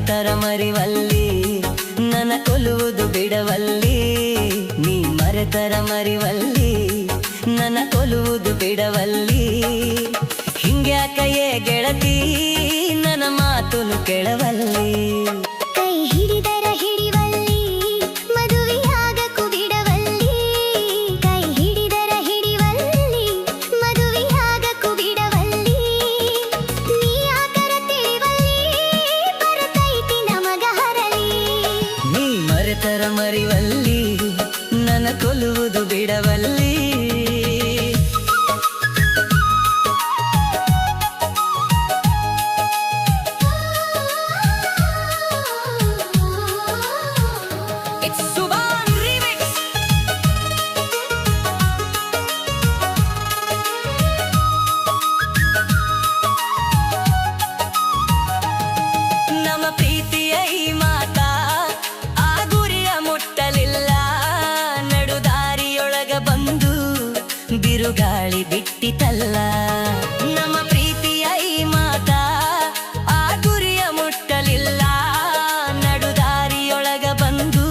ಮರೆತರ ಮರಿವಲ್ಲಿ ನನ್ನ ಕೊಲ್ಲುವುದು ಬಿಡವಲ್ಲಿ ನೀ ಮರೆತರ ಮರಿವಲ್ಲಿ ನನ್ನ ಕೊಲ್ಲುವುದು ಬಿಡವಲ್ಲಿ ಹಿಂಗ್ಯಾಕಯೇ ಗೆಳತಿ ನನ್ನ ಮಾತುನು ಕೆಳವಲ್ಲಿ ಕೈ ಹಿಡಿದರ ಹಿಡಿವಲ್ಲಿ ಮದುವೆಯಾಗಕು ಬಿಡವಲ್ಲಿ ಕೈ ಹಿಡಿದರ ಹಿಡಿವಲ್ಲಿ ಮದುವೆಯಾಗಕು ಬಿಡವಲ್ಲಿ ನೀ ಆಕರ ತಿಳಿವಲ್ಲಿ ಬರತೈತಿ ನಮಗ ಹರಲಿ ನೀ ಮರೆತರ ಮರಿವಲ್ಲಿ ನನ್ನ ಕೊಲ್ಲುವುದು ಬಿಡವಲ್ಲಿ ನಮ್ಮ ಪ್ರೀತಿಯ ಈ ಮಾತಾ ಆ ಗುರಿಯ ಮುಟ್ಟಲಿಲ್ಲ ನಡುದಾರಿಯೊಳಗ ಬಂದು ಬಿರುಗಾಳಿ ಬಿಟ್ಟಿತಲ್ಲ ನಮ್ಮ ಪ್ರೀತಿಯ ಈ ಮಾತಾ ಆ ಗುರಿಯ ಮುಟ್ಟಲಿಲ್ಲ ನಡುದಾರಿಯೊಳಗ ಬಂದು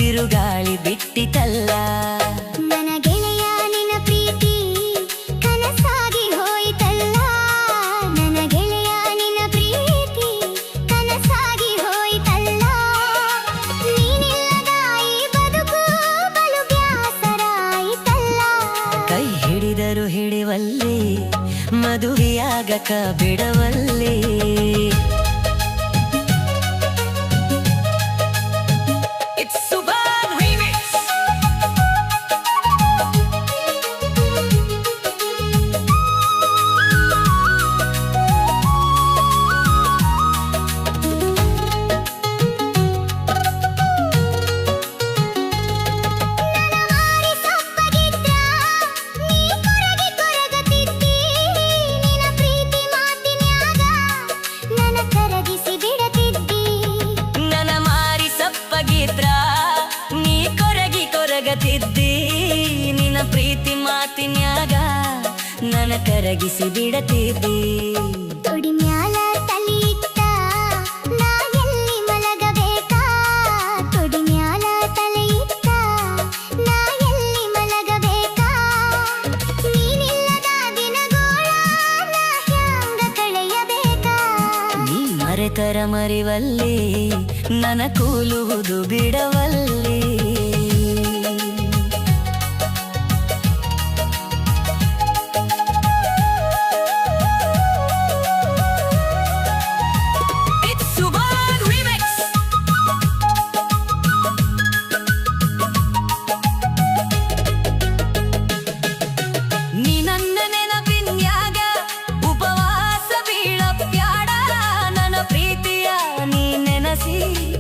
ಬಿರುಗಾಳಿ ಬಿಟ್ಟಿತಲ್ಲ ನನ್ನ ಗೆಳೆಯ ನಿನ್ನ ಪ್ರೀತಿ ಕನಸಾಗಿ ಹೋಯಿತಲ್ಲ ನನ್ನ ಗೆಳೆಯ ನಿನ್ನ ಪ್ರೀತಿ ಕನಸಾಗಿ ಹೋಯಿತಲ್ಲ ನೀನಿಲ್ಲದ ಈ ಬದುಕು ಬಲು ಬ್ಯಾಸರಾಯಿತಲ್ಲ ಕೈ ಹಿಡಿದರು ಹಿಡಿವಲ್ಲಿ ಮದುವೆಯಾಗಕ ಬಿಡವಲ್ಲಿ ನಿನ್ನ ಪ್ರೀತಿ ಮಾತಿನ್ಯಾಗ ನನ್ನ ಕರಗಿಸಿ ಬಿಡತಿದ್ದಿ ತೊಡಿ ಮ್ಯಾಲ ತಲಿ ಇಟ್ಟ ನಾ ಎಲ್ಲಿ ಮಲಗಬೇಕಾ ತೊಡಿ ಮ್ಯಾಲ ತಲಿ ಇಟ್ಟ ನಾ ಎಲ್ಲಿ ಮಲಗಬೇಕಾ ನೀನಿಲ್ಲದ ದಿನಗೋಳ ನಾ ಹ್ಯಾಂಗ ಕಳೆಯಬೇಕಾ ನೀ ಮರೆತರ ಮರಿವಲ್ಲಿ ನನ್ನ ಕೂಲುವುದು ಬಿಡವಲ್ಲಿ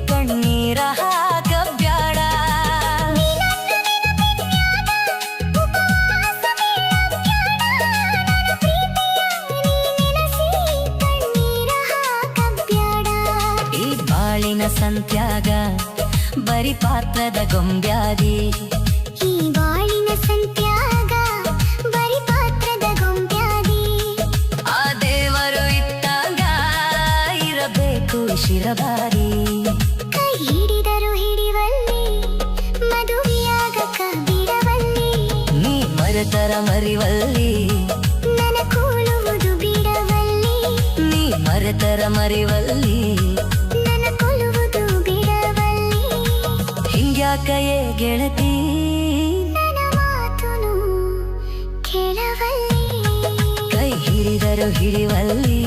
ಕಣ್ಣೀರ ಹಾಕಬ್ಯಾಡ ಈ ಬಾಳಿನ ಸಂತ್ಯಾಗ ಬರಿ ಪಾತ್ರದ ಗೊಂಬ್ಯಾದಿ ಈ ಬಾಳಿನ ಸಂತ್ಯಾಗ ಬರಿ ಪಾತ್ರದ ಗೊಂಬ್ಯಾದಿ ಆ ದೇವರು ಇದ್ದಾಗ ಇರಬೇಕು ಶಿರಬಾರಿ ಕೈ ಹಿಡಿದರು ಹಿಡಿವಲ್ಲಿ ಮದುವೆಯಾಗಕ ಬಿಡವಲ್ಲಿ ನೀ ಮರೆತರ ಮರಿವಲ್ಲಿ ನನ್ನ ಕೊಲ್ಲುವುದು ಬಿಡವಲ್ಲಿ ನೀ ಮರೆತರ ಮರಿವಲ್ಲಿ ನನ್ನ ಕೊಲ್ಲುವುದು ಬಿಡವಲ್ಲಿ ಹಿಂಗ್ಯಾಕಯೇ ಗೆಳತಿ ನನ್ನ ಮಾತುನು ಕೇಳವಲ್ಲಿ ಕೈ ಹಿಡಿದರು ಹಿಡಿವಲ್ಲಿ